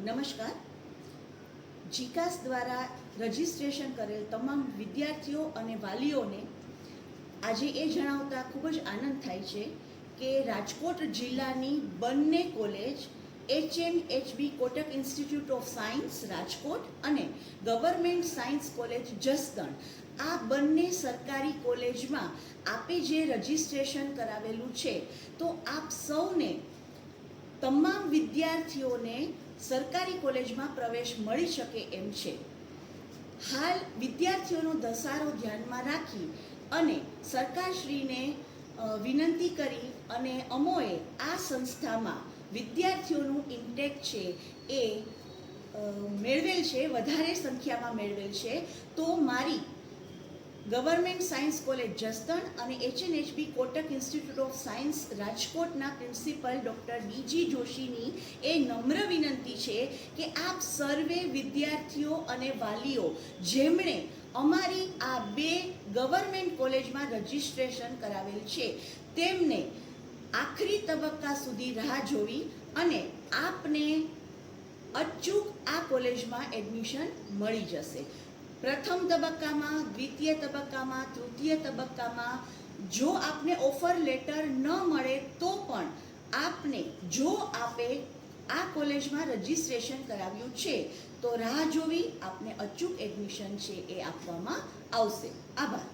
નમસ્કાર. જીકાસ દ્વારા રજિસ્ટ્રેશન કરેલ તમામ વિદ્યાર્થીઓ અને વાલીઓને આજે એ જણાવતા ખૂબ જ આનંદ થાય છે કે રાજકોટ જિલ્લાની બંને college HNHB Kotak institute of science Rajkot અને ગવર્મેન્ટ સાયન્સ કોલેજ જસદણ આ બંને સરકારી કોલેજમાં આપે જે રજિસ્ટ્રેશન કરાવેલું છે તો આપ સૌને તમામ વિદ્યાર્થીઓને સરકારી કોલેજમાં પ્રવેશ મળી શકે એમ છે. હાલ વિદ્યાર્થીઓનો ધસારો ધ્યાનમાં રાખી અને સરકારશ્રીને વિનંતી કરી અને અમોએ આ સંસ્થામાં વિદ્યાર્થીઓનું ઇન્ટેક છે એ મેળવેલ છે, વધારે સંખ્યામાં મેળવેલ છે. તો મારી ગવર્મેન્ટ સાયન્સ કોલેજ જસદણ અને HNHB Kotak institute of science રાજકોટના પ્રિન્સિપલ ડૉક્ટર ડીજી જોશીની એ નમ્ર વિનંતી છે કે આપ સર્વે વિદ્યાર્થીઓ અને વાલીઓ જેમણે અમારી આ બે ગવર્મેન્ટ કોલેજમાં રજિસ્ટ્રેશન કરાવેલ છે તેમને આખરી તબક્કા સુધી રાહ જોવી અને આપને અચૂક આ કોલેજમાં એડમિશન મળી જશે. પ્રથમ તબક્કામાં, દ્વિતીય તબક્કામાં, તૃતીય તબક્કામાં જો આપને ઓફર લેટર ન મળે તો પણ આપને જો આપે આ કોલેજમાં રજિસ્ટ્રેશન કરાવ્યું છે તો રાહ જોવી, આપને અચૂક એડમિશન છે એ આપવામાં આવશે. આભાર.